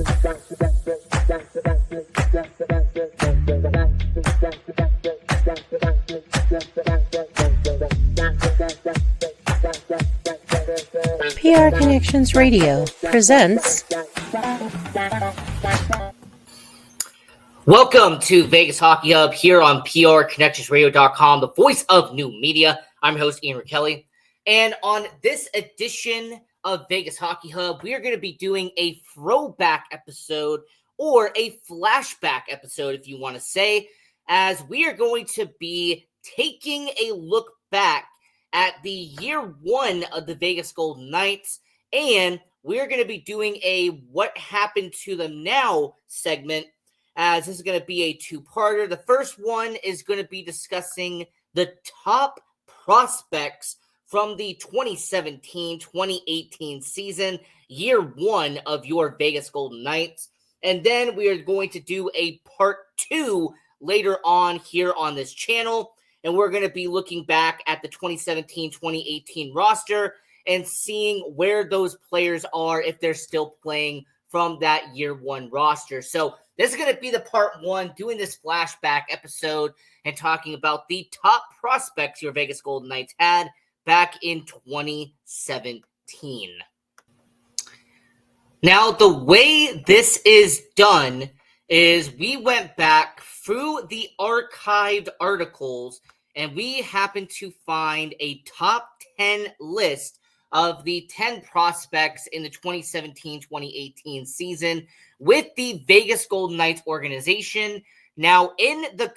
PR Connections Radio presents. Welcome to Vegas Hockey Hub here on PRConnectionsRadio.com, the voice of new media. I'm your host, Ian Rachiele. And on this edition of Vegas Hockey Hub, we are going to be doing a throwback episode or a flashback episode, if you want to say, as we are going to be taking a look back at the year one of the Vegas Golden Knights, and we're going to be doing a What Happened to Them Now segment, as this is going to be a two-parter. The first one is going to be discussing the top prospects from the 2017-2018 season, year one of your Vegas Golden Knights. And then we are going to do a part two later on here on this channel. And we're going to be looking back at the 2017-2018 roster and seeing where those players are, if they're still playing from that year one roster. So this is going to be the part one, doing this flashback episode and talking about the top prospects your Vegas Golden Knights had back in 2017. Now, the way this is done is we went back through the archived articles and we happened to find a top 10 list of the 10 prospects in the 2017-2018 season with the Vegas Golden Knights organization. Now, in the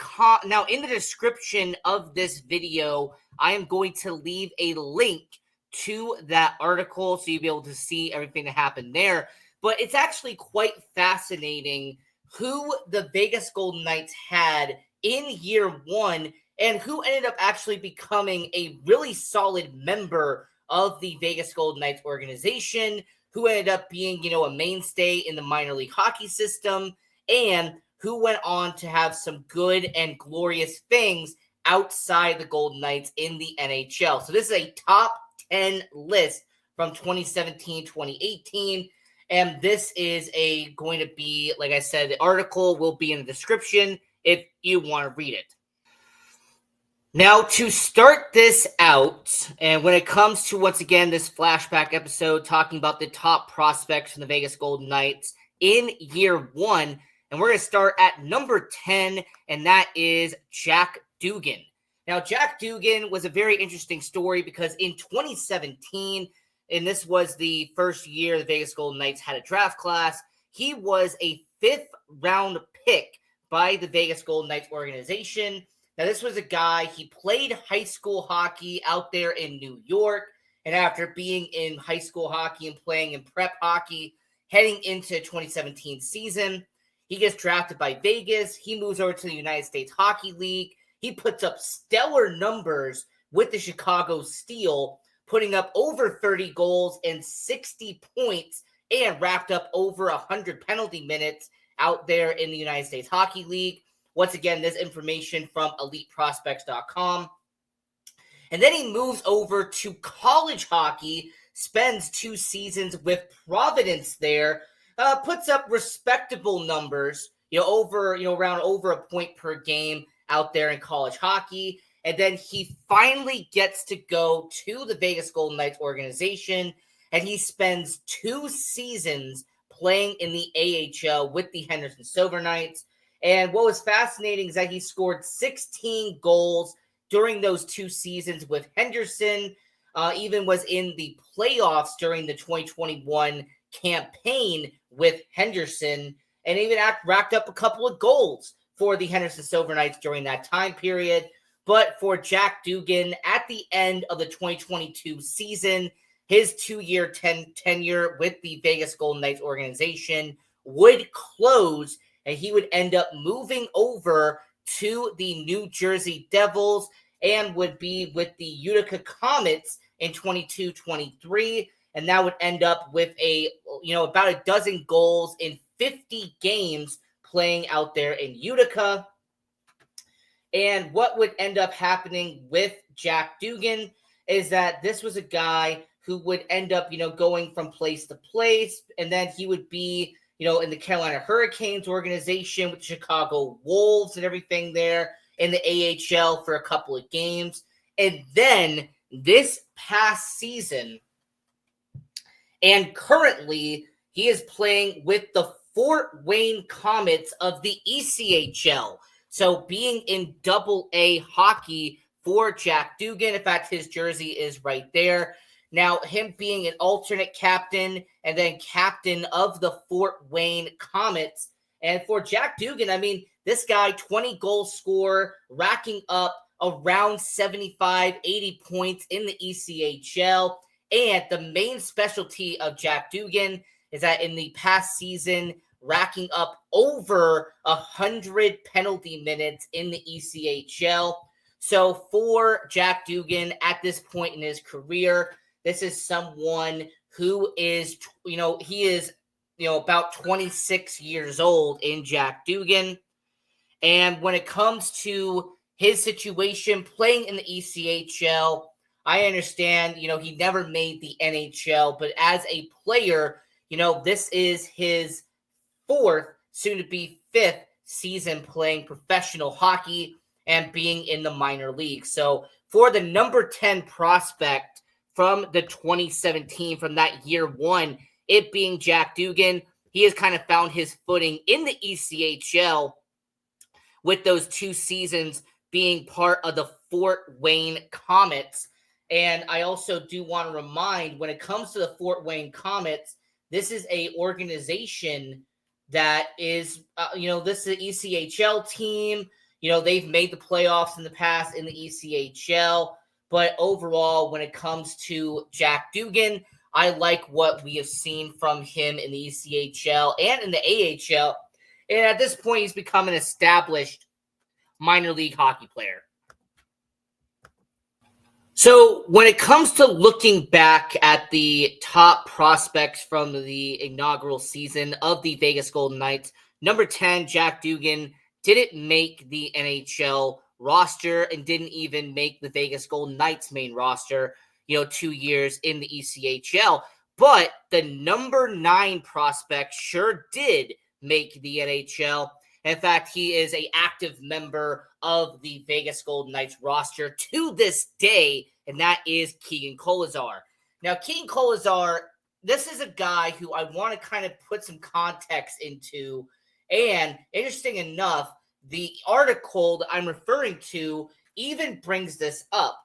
description of this video, I am going to leave a link to that article so you'll be able to see everything that happened there. But it's actually quite fascinating who the Vegas Golden Knights had in year one and who ended up actually becoming a really solid member of the Vegas Golden Knights organization, who ended up being, a mainstay in the minor league hockey system, and who went on to have some good and glorious things outside the Golden Knights in the NHL. So this is a top 10 list from 2017-2018. And this is going to be, like I said, the article will be in the description if you want to read it. Now, to start this out, and when it comes to, once again, this flashback episode talking about the top prospects from the Vegas Golden Knights in year one, and we're going to start at number 10, and that is Jack Dugan. Now, Jack Dugan was a very interesting story because in 2017, and this was the first year the Vegas Golden Knights had a draft class, he was a fifth-round pick by the Vegas Golden Knights organization. Now, this was a guy, he played high school hockey out there in New York, and after being in high school hockey and playing in prep hockey, heading into 2017 season, he gets drafted by Vegas. He moves over to the United States Hockey League. He puts up stellar numbers with the Chicago Steel, putting up over 30 goals and 60 points, and racked up over 100 penalty minutes out there in the United States Hockey League. Once again, this information from EliteProspects.com. And then he moves over to college hockey, spends 2 seasons with Providence there, puts up respectable numbers, around over a point per game out there in college hockey. And then he finally gets to go to the Vegas Golden Knights organization, and he spends 2 seasons playing in the AHL with the Henderson Silver Knights. And what was fascinating is that he scored 16 goals during those 2 seasons with Henderson, even was in the playoffs during the 2021 campaign with Henderson, and even racked up a couple of goals for the Henderson Silver Knights during that time period. But for Jack Dugan, at the end of the 2022 season, his 2-year tenure with the Vegas Golden Knights organization would close, and he would end up moving over to the New Jersey Devils and would be with the Utica Comets in 22-23. And that would end up with about a dozen goals in 50 games playing out there in Utica. And what would end up happening with Jack Dugan is that this was a guy who would end up, going from place to place. And then he would be in the Carolina Hurricanes organization with the Chicago Wolves and everything there in the AHL for a couple of games. And then this past season, and currently he is playing with the Fort Wayne Comets of the ECHL. So being in Double-A hockey for Jack Dugan. In fact, his jersey is right there. Now, him being an alternate captain and then captain of the Fort Wayne Comets. And for Jack Dugan, I mean, this guy, 20 goal scorer, racking up around 75, 80 points in the ECHL. And the main specialty of Jack Dugan is that in the past season, racking up over 100 penalty minutes in the ECHL. So for Jack Dugan at this point in his career, this is someone who is, he is, about 26 years old in Jack Dugan. And when it comes to his situation playing in the ECHL, I understand, he never made the NHL, but as a player, this is his fourth, soon to be fifth season playing professional hockey and being in the minor league. So for the number 10 prospect from the 2017, from that year one, it being Jack Dugan, he has kind of found his footing in the ECHL with those 2 seasons being part of the Fort Wayne Comets. And I also do want to remind, when it comes to the Fort Wayne Comets, this is a organization that is, this is an ECHL team. They've made the playoffs in the past in the ECHL. But overall, when it comes to Jack Dugan, I like what we have seen from him in the ECHL and in the AHL. And at this point, he's become an established minor league hockey player. So when it comes to looking back at the top prospects from the inaugural season of the Vegas Golden Knights, number 10, Jack Dugan, didn't make the NHL roster and didn't even make the Vegas Golden Knights main roster, 2 years in the ECHL. But the number 9 prospect sure did make the NHL. In fact, he is an active member of the Vegas Golden Knights roster to this day, and that is Keegan Kolesar. Now, Keegan Kolesar, this is a guy who I want to kind of put some context into. And interesting enough, the article that I'm referring to even brings this up,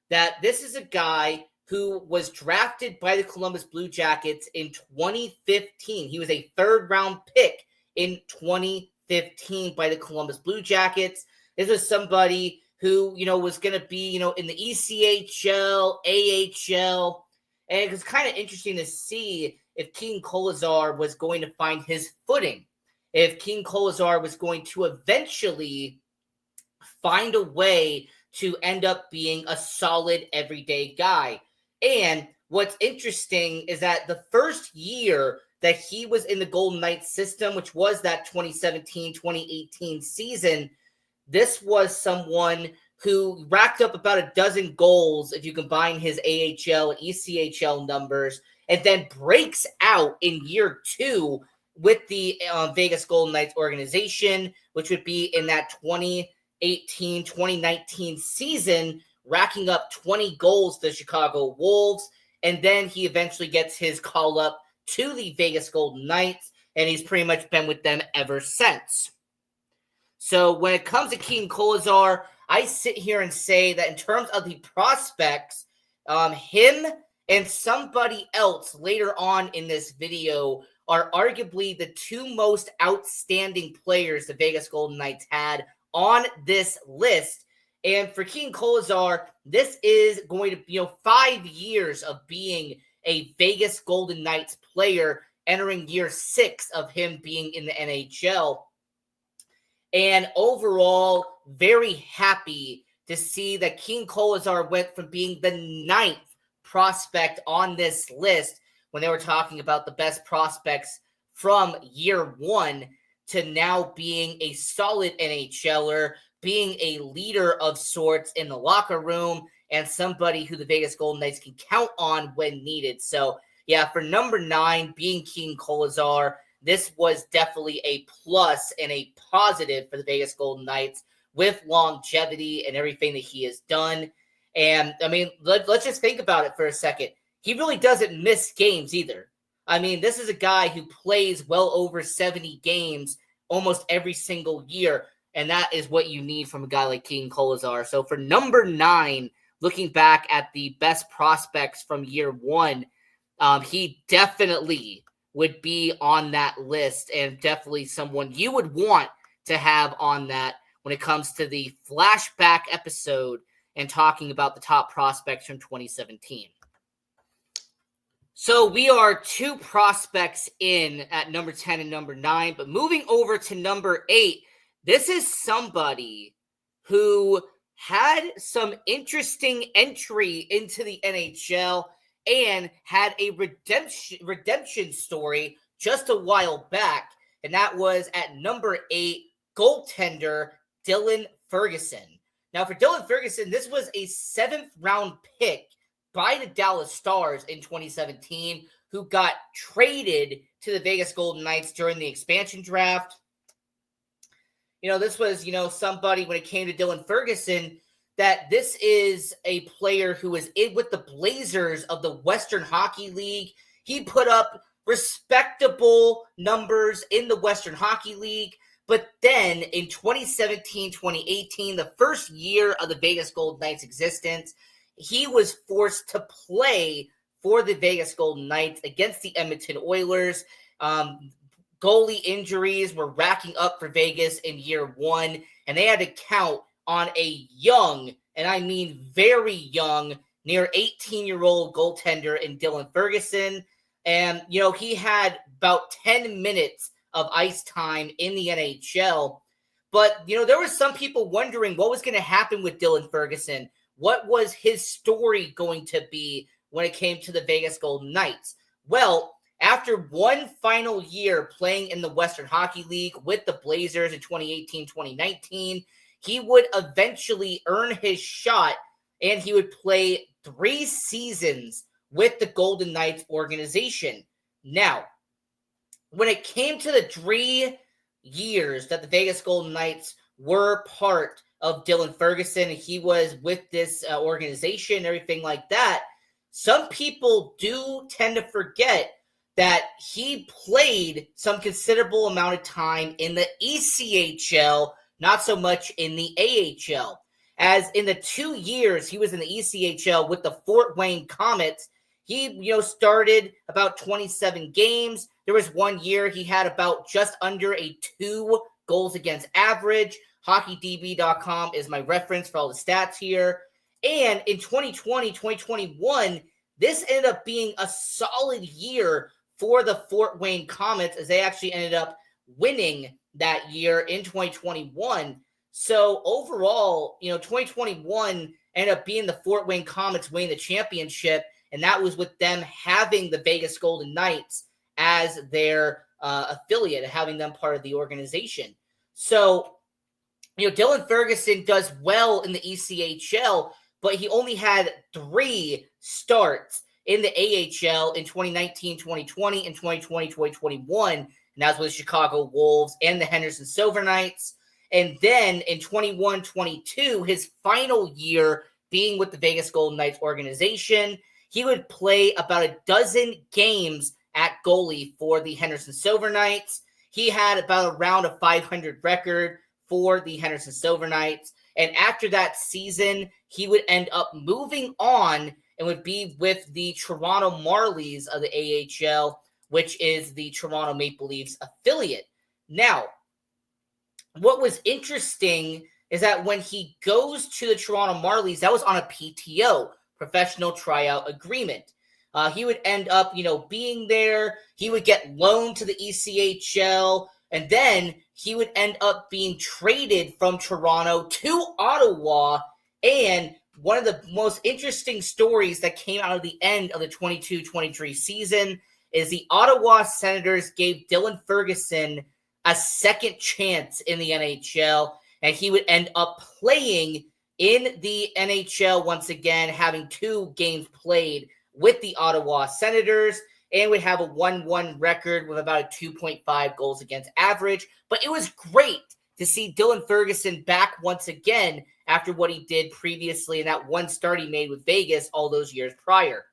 that this is a guy who was drafted by the Columbus Blue Jackets in 2015. He was a third-round pick in 2015 by the Columbus Blue Jackets. This was somebody who, was going to be, in the ECHL, AHL. And it was kind of interesting to see if Keegan Kolesar was going to find his footing, if Keegan Kolesar was going to eventually find a way to end up being a solid everyday guy. And what's interesting is that the first year that he was in the Golden Knights system, which was that 2017-2018 season, this was someone who racked up about a dozen goals if you combine his AHL and ECHL numbers, and then breaks out in year 2 with the Vegas Golden Knights organization, which would be in that 2018-2019 season, racking up 20 goals to the Chicago Wolves. And then he eventually gets his call up to the Vegas Golden Knights, and he's pretty much been with them ever since. So when it comes to Keegan Kolesar, I sit here and say that in terms of the prospects, him and somebody else later on in this video are arguably the 2 most outstanding players the Vegas Golden Knights had on this list. And for Keegan Kolesar, this is going to be 5 years of being a Vegas Golden Knights player, entering year 6 of him being in the NHL. And overall, very happy to see that Keegan Kolesar went from being the 9th prospect on this list when they were talking about the best prospects from year 1 to now being a solid NHLer, being a leader of sorts in the locker room, and somebody who the Vegas Golden Knights can count on when needed. So, yeah, for number 9, being Keegan Kolesar, this was definitely a plus and a positive for the Vegas Golden Knights with longevity and everything that he has done. And, I mean, let's just think about it for a second. He really doesn't miss games either. I mean, this is a guy who plays well over 70 games almost every single year, and that is what you need from a guy like Keegan Kolesar. So for number 9, looking back at the best prospects from year 1, he definitely would be on that list, and definitely someone you would want to have on that when it comes to the flashback episode and talking about the top prospects from 2017. So we are 2 prospects in at number 10 and number 9, but moving over to number 8, this is somebody who had some interesting entry into the NHL and had a redemption story just a while back, and that was at number 8, goaltender Dylan Ferguson. Now, for Dylan Ferguson, this was a 7th-round pick by the Dallas Stars in 2017, who got traded to the Vegas Golden Knights during the expansion draft. This was, somebody, when it came to Dylan Ferguson, that this is a player who was in with the Blazers of the Western Hockey League. He put up respectable numbers in the Western Hockey League, but then in 2017, 2018, the first year of the Vegas Golden Knights' existence, he was forced to play for the Vegas Golden Knights against the Edmonton Oilers. Goalie injuries were racking up for Vegas in year 1, and they had to count on a young, and I mean very young, near 18-year-old goaltender in Dylan Ferguson. And, he had about 10 minutes of ice time in the NHL. But, there were some people wondering what was going to happen with Dylan Ferguson. What was his story going to be when it came to the Vegas Golden Knights? Well, after one final year playing in the Western Hockey League with the Blazers in 2018-2019, he would eventually earn his shot, and he would play 3 seasons with the Golden Knights organization. Now, when it came to the 3 years that the Vegas Golden Knights were part of Dylan Ferguson, he was with this organization, everything like that, some people do tend to forget that he played some considerable amount of time in the ECHL, not so much in the AHL. As in the 2 years he was in the ECHL with the Fort Wayne Komets, he, started about 27 games. There was 1 year he had about just under a 2 goals against average. HockeyDB.com is my reference for all the stats here. And in 2020, 2021, this ended up being a solid year for the Fort Wayne Komets, as they actually ended up winning that year in 2021. So overall, 2021 ended up being the Fort Wayne Komets winning the championship, and that was with them having the Vegas Golden Knights as their affiliate, having them part of the organization. So, Dylan Ferguson does well in the ECHL, but he only had 3 starts in the AHL in 2019, 2020, and 2020, 2021. And that was with the Chicago Wolves and the Henderson Silver Knights. And then in 21-22, his final year being with the Vegas Golden Knights organization, he would play about a dozen games at goalie for the Henderson Silver Knights. He had about around a .500 record for the Henderson Silver Knights. And after that season, he would end up moving on and would be with the Toronto Marlies of the AHL, which is the Toronto Maple Leafs affiliate. Now, what was interesting is that when he goes to the Toronto Marlies, that was on a PTO, professional tryout agreement. He would end up, being there. He would get loaned to the ECHL, and then he would end up being traded from Toronto to Ottawa. And one of the most interesting stories that came out of the end of the 22-23 season is the Ottawa Senators gave Dylan Ferguson a second chance in the NHL, and he would end up playing in the NHL once again, having 2 games played with the Ottawa Senators. and would have a 1-1 record with about a 2.5 goals against average. But it was great to see Dylan Ferguson back once again after what he did previously in that one start he made with Vegas all those years prior.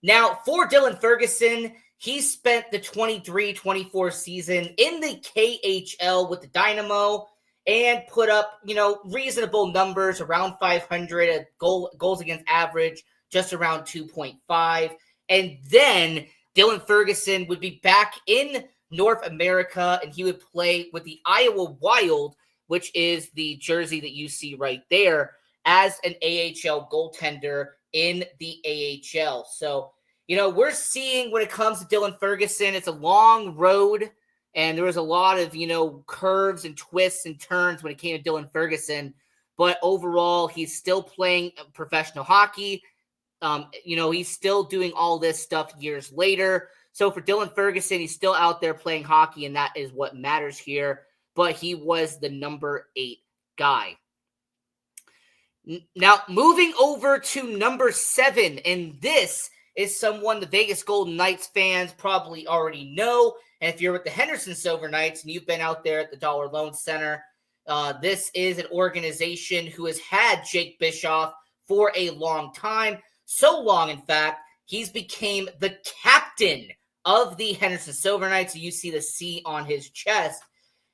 Now, for Dylan Ferguson, he spent the 23-24 season in the KHL with the Dynamo and put up, reasonable numbers, around 500, goals against average, just around 2.5. And then Dylan Ferguson would be back in North America, and he would play with the Iowa Wild, which is the jersey that you see right there, as an AHL goaltender in the AHL. So, we're seeing when it comes to Dylan Ferguson, it's a long road, and there was a lot of, curves and twists and turns when it came to Dylan Ferguson. But overall, he's still playing professional hockey. He's still doing all this stuff years later. So for Dylan Ferguson, he's still out there playing hockey, and that is what matters here. But he was the number 8 guy. Now, moving over to number 7, and this is someone the Vegas Golden Knights fans probably already know. And if you're with the Henderson Silver Knights and you've been out there at the Dollar Loan Center, this is an organization who has had Jake Bischoff for a long time. So long, in fact, he's became the captain of the Henderson Silver Knights. You see the C on his chest.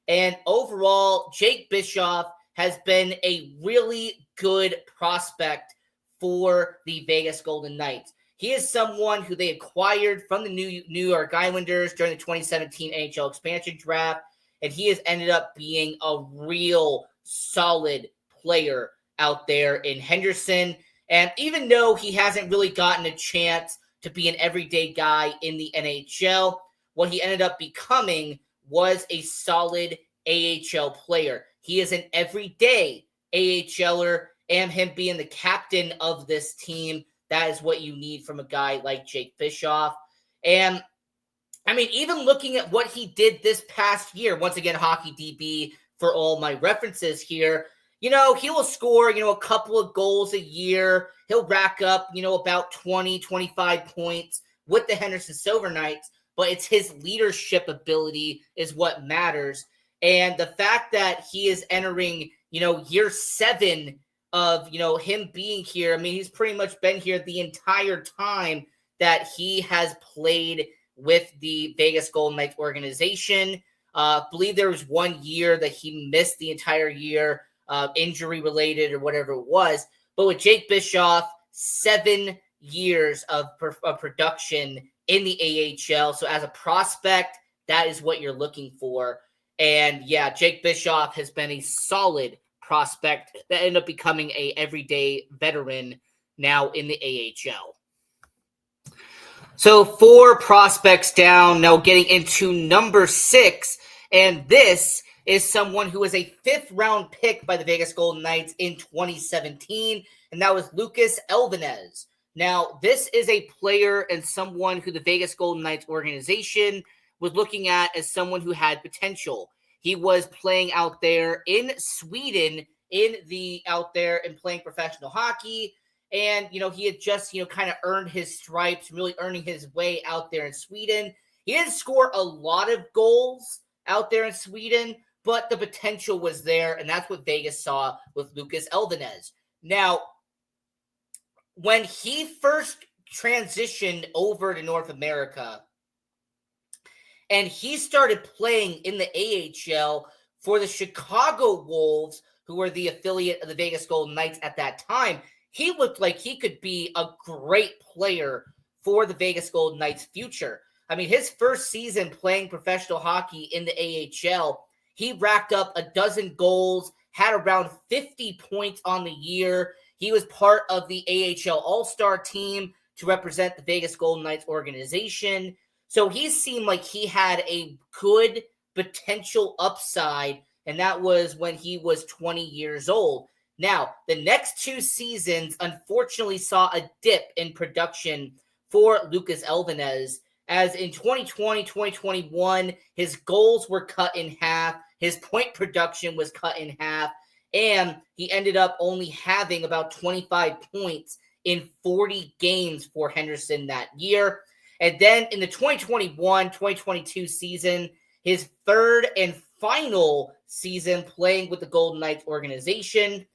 And overall, Jake Bischoff has been a really good prospect for the Vegas Golden Knights. He is someone who they acquired from the New York Islanders during the 2017 NHL expansion draft, and he has ended up being a real solid player out there in Henderson. And even though he hasn't really gotten a chance to be an everyday guy in the NHL, what he ended up becoming was a solid AHL player. He is an everyday AHLer, and him being the captain of this team, that is what you need from a guy like Jake Bischoff. And, even looking at what he did this past year, once again, Hockey DB for all my references here, he will score, a couple of goals a year. He'll rack up, about 20, 25 points with the Henderson Silver Knights, but it's his leadership ability is what matters. And the fact that he is entering, year 7 of, him being here, he's pretty much been here the entire time that he has played with the Vegas Golden Knights organization. I believe there was 1 year that he missed the entire year, injury related or whatever it was. But with Jake Bischoff, 7 years of production in the AHL. So as a prospect, that is what you're looking for. And yeah, Jake Bischoff has been a solid prospect that ended up becoming a everyday veteran now in the AHL. So 4 prospects down, now getting into number 6. And this is someone who was a 5th round pick by the Vegas Golden Knights in 2017. And that was Lucas Elvenez. Now, this is a player and someone who the Vegas Golden Knights organization was looking at as someone who had potential. He was playing out there in Sweden, out there and playing professional hockey. And, he had just, kind of earned his stripes, really earning his way out there in Sweden. He didn't score a lot of goals out there in Sweden, but the potential was there. And that's what Vegas saw with Lucas Elvenez. Now, when he first transitioned over to North America, and he started playing in the AHL for the Chicago Wolves, who were the affiliate of the Vegas Golden Knights at that time, he looked like he could be a great player for the Vegas Golden Knights' future. His first season playing professional hockey in the AHL, he racked up 12 goals, had around 50 points on the year. He was part of the AHL All-Star team to represent the Vegas Golden Knights organization. So he seemed like he had a good potential upside, and that was when he was 20 years old. Now, the next 2 seasons unfortunately saw a dip in production for Lucas Elvenez, as in 2020, 2021, his goals were cut in half, his point production was cut in half, and he ended up only having about 25 points in 40 games for Henderson that year. And then in the 2021-2022 season, his third and final season playing with the Golden Knights organization,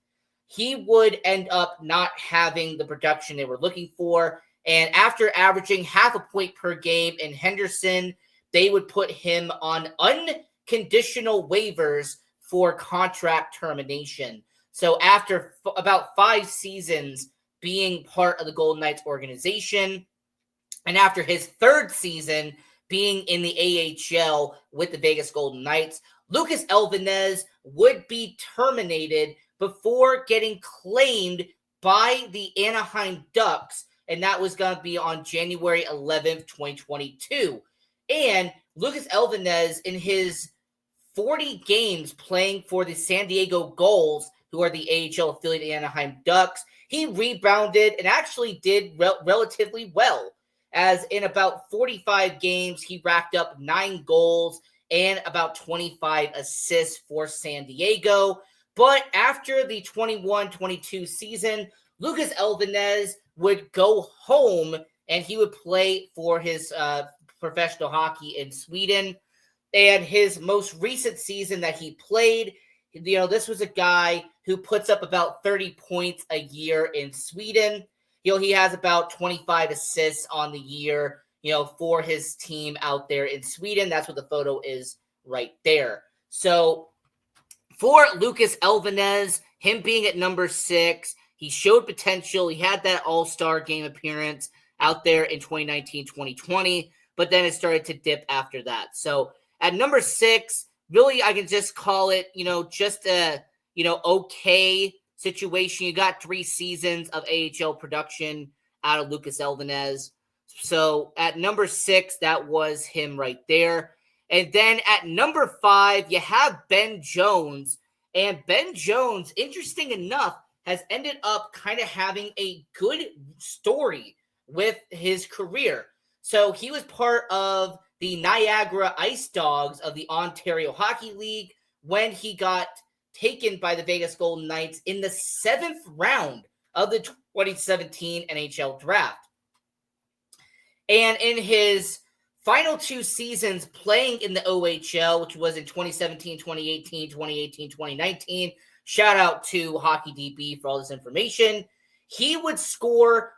he would end up not having the production they were looking for. And after averaging half a point per game in Henderson, they would put him on unconditional waivers for contract termination. So after about 5 seasons being part of the Golden Knights organization, and after his third season being in the AHL with the Vegas Golden Knights, Lucas Elvenez would be terminated before getting claimed by the Anaheim Ducks, and that was going to be on January 11th, 2022. And Lucas Elvenez, in his 40 games playing for the San Diego Gulls, who are the AHL affiliate of the Anaheim Ducks, he rebounded and actually did relatively well, as in about 45 games, he racked up 9 goals and about 25 assists for San Diego. But after the 21-22 season, Lucas Elvenez would go home and he would play for his professional hockey in Sweden. And his most recent season that he played, this was a guy who puts up about 30 points a year in Sweden. He has about 25 assists on the year, for his team out there in Sweden. That's what the photo is right there. So for Lucas Elvenez, him being at number 6, he showed potential. He had that all-star game appearance out there in 2019-2020, but then it started to dip after that. So at number 6, really I can just call it, just a, okay situation. You got 3 seasons of AHL production out of Lucas Elvenez. So at number 6, that was him right there. And then at number 5, you have Ben Jones. And Ben Jones, interesting enough, has ended up kind of having a good story with his career. So he was part of the Niagara Ice Dogs of the Ontario Hockey League when he got taken by the Vegas Golden Knights in the 7th round of the 2017 NHL Draft. And in his final 2 seasons playing in the OHL, which was in 2017, 2018, 2018, 2019, shout out to Hockey DB for all this information, he would score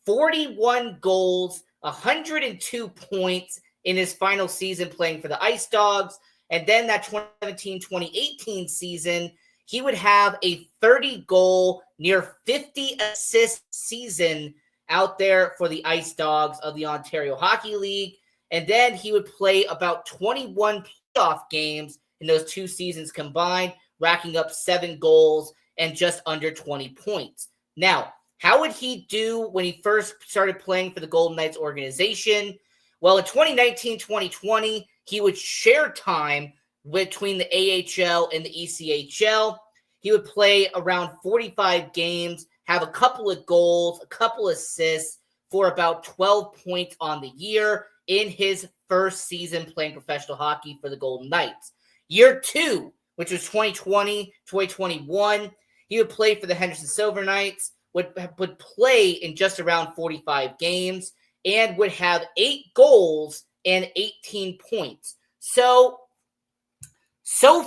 41 goals, 102 points in his final season playing for the Ice Dogs. And then that 2017-2018 season, he would have a 30-goal, near 50-assist season out there for the Ice Dogs of the Ontario Hockey League. And then he would play about 21 playoff games in those 2 seasons combined, racking up 7 goals and just under 20 points. Now, how would he do when he first started playing for the Golden Knights organization? Well, in 2019-2020, he would share time between the AHL and the ECHL. He would play around 45 games, have a couple of goals, a couple assists for about 12 points on the year in his first season playing professional hockey for the Golden Knights. Year 2, which was 2020-2021, he would play for the Henderson Silver Knights, would play in just around 45 games, and would have 8 goals and 18 points. So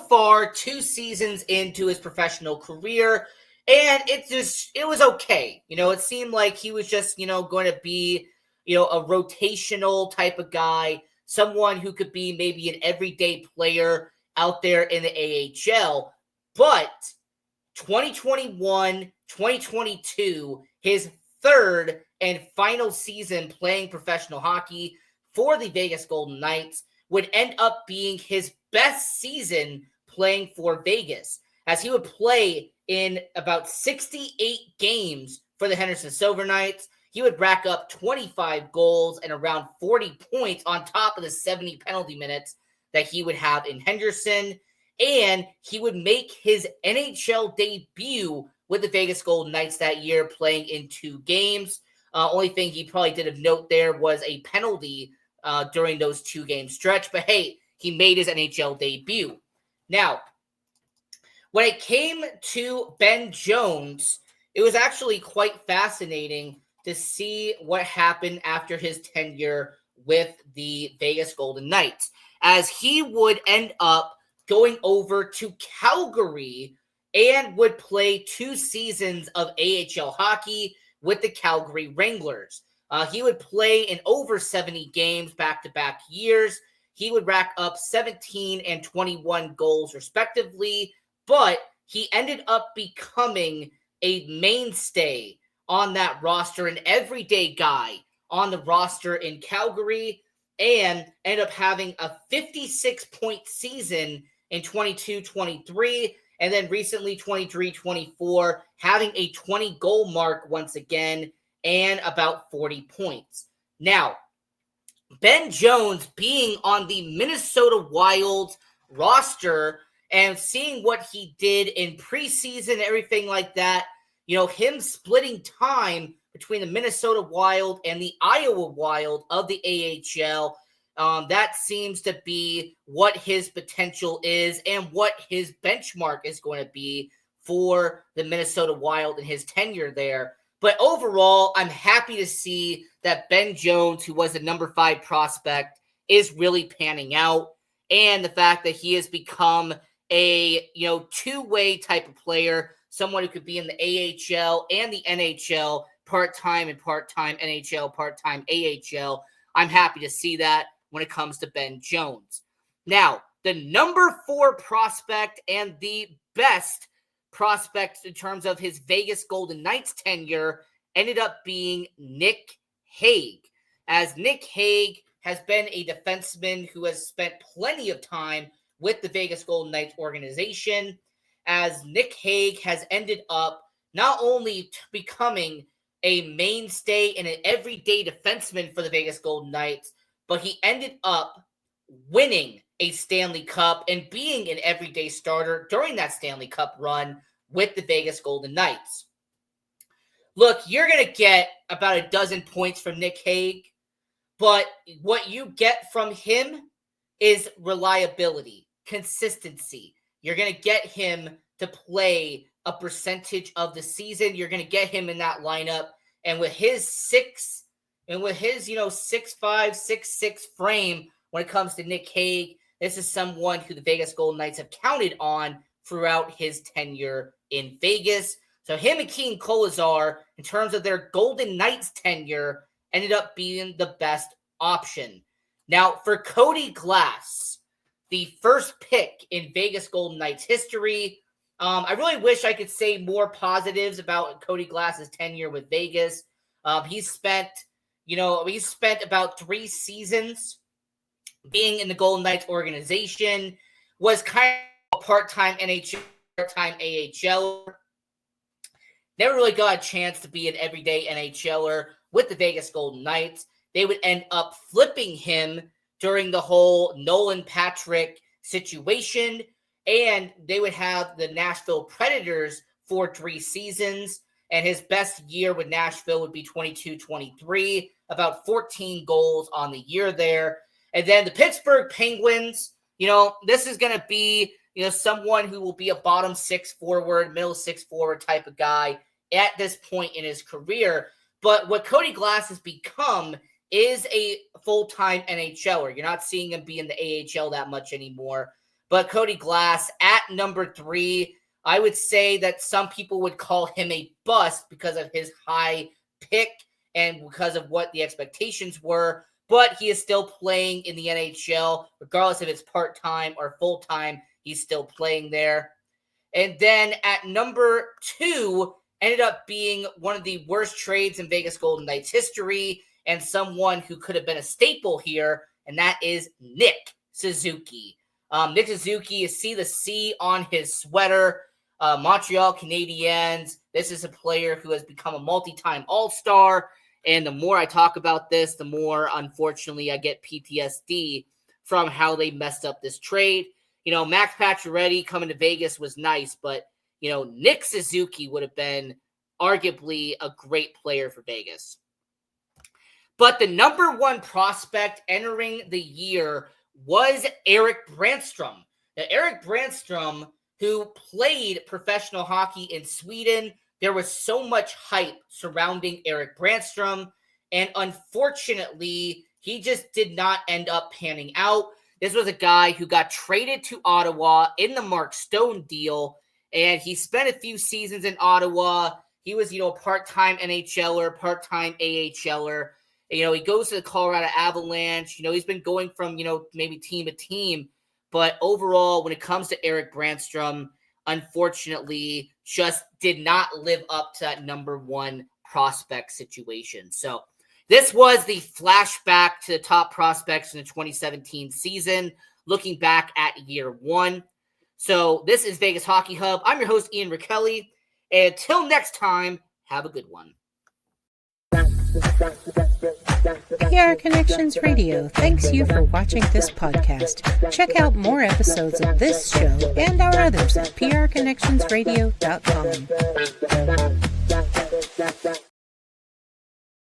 far, 2 seasons into his professional career, and it was okay. It seemed like he was just, going to be, a rotational type of guy, someone who could be maybe an everyday player out there in the AHL. But 2021, 2022, his third and final season playing professional hockey for the Vegas Golden Knights, would end up being his best season playing for Vegas, as he would play in about 68 games for the Henderson Silver Knights. He would rack up 25 goals and around 40 points on top of the 70 penalty minutes that he would have in Henderson. And he would make his NHL debut with the Vegas Golden Knights that year, playing in 2 games. Only thing he probably did of note there was a penalty during those 2-game stretch. But hey, he made his NHL debut. Now, when it came to Ben Jones, it was actually quite fascinating to see what happened after his tenure with the Vegas Golden Knights, as he would end up going over to Calgary and would play 2 seasons of AHL hockey with the Calgary Wranglers. He would play in over 70 games back-to-back years. He would rack up 17 and 21 goals respectively, but he ended up becoming a mainstay on that roster, an everyday guy on the roster in Calgary, and ended up having a 56-point season in 22-23, and then recently 23-24, having a 20-goal mark once again, and about 40 points. Now, Ben Jones being on the Minnesota Wild roster and seeing what he did in preseason and everything like that, him splitting time between the Minnesota Wild and the Iowa Wild of the AHL, that seems to be what his potential is and what his benchmark is going to be for the Minnesota Wild and his tenure there. But overall, I'm happy to see that Ben Jones, who was a number 5 prospect, is really panning out. And the fact that he has become a, two-way type of player, someone who could be in the AHL and the NHL, part-time and part-time NHL, part-time AHL. I'm happy to see that when it comes to Ben Jones. Now, the number 4 prospect and the best prospect in terms of his Vegas Golden Knights tenure ended up being Nick Hague, as Nick Hague has been a defenseman who has spent plenty of time with the Vegas Golden Knights organization, as Nick Hague has ended up not only becoming a mainstay and an everyday defenseman for the Vegas Golden Knights, but he ended up winning a Stanley Cup and being an everyday starter during that Stanley Cup run with the Vegas Golden Knights. Look, you're going to get about a dozen points from Nick Hague, but what you get from him is reliability, consistency. You're going to get him to play a percentage of the season. You're going to get him in that lineup, and with his 6'5", 6'6" frame when it comes to Nick Hague, this is someone who the Vegas Golden Knights have counted on throughout his tenure in Vegas. So him and Keane Kolesar, in terms of their Golden Knights tenure, ended up being the best option. Now, for Cody Glass, the first pick in Vegas Golden Knights history, I really wish I could say more positives about Cody Glass's tenure with Vegas. He's spent about 3 seasons being in the Golden Knights organization, was kind of a part-time NHL, part-time AHL. Never really got a chance to be an everyday NHLer with the Vegas Golden Knights. They would end up flipping him during the whole Nolan Patrick situation, and they would have the Nashville Predators for 3 seasons, and his best year with Nashville would be 22-23, about 14 goals on the year there. And then the Pittsburgh Penguins, this is going to be, someone who will be a bottom 6 forward, middle 6 forward type of guy at this point in his career. But what Cody Glass has become is a full-time NHLer. You're not seeing him be in the AHL that much anymore. But Cody Glass at number 3, I would say that some people would call him a bust because of his high pick and because of what the expectations were. But he is still playing in the NHL, regardless if it's part-time or full-time, he's still playing there. And then at number 2, ended up being one of the worst trades in Vegas Golden Knights history, and someone who could have been a staple here, and that is Nick Suzuki. Nick Suzuki, you see the C on his sweater. Montreal Canadiens. This is a player who has become a multi-time All-Star, and the more I talk about this, the more, unfortunately, I get PTSD from how they messed up this trade. Max Pacioretty coming to Vegas was nice, but, Nick Suzuki would have been arguably a great player for Vegas. But the number 1 prospect entering the year was Erik Brannstrom. Now, Erik Brannstrom, who played professional hockey in Sweden, there was so much hype surrounding Erik Brannstrom, and unfortunately, he just did not end up panning out. This was a guy who got traded to Ottawa in the Mark Stone deal, and he spent a few seasons in Ottawa. He was, part-time NHLer, part-time AHLer. He goes to the Colorado Avalanche. He's been going from, maybe team to team. But overall, when it comes to Erik Brannstrom, unfortunately, just did not live up to that number one prospect situation. So this was the flashback to the top prospects in the 2017 season, looking back at year one. So this is Vegas Hockey Hub. I'm your host, Ian Rachiele. And until next time, have a good one. PR Connections Radio thanks you for watching this podcast. Check out more episodes of this show and our others at prconnectionsradio.com.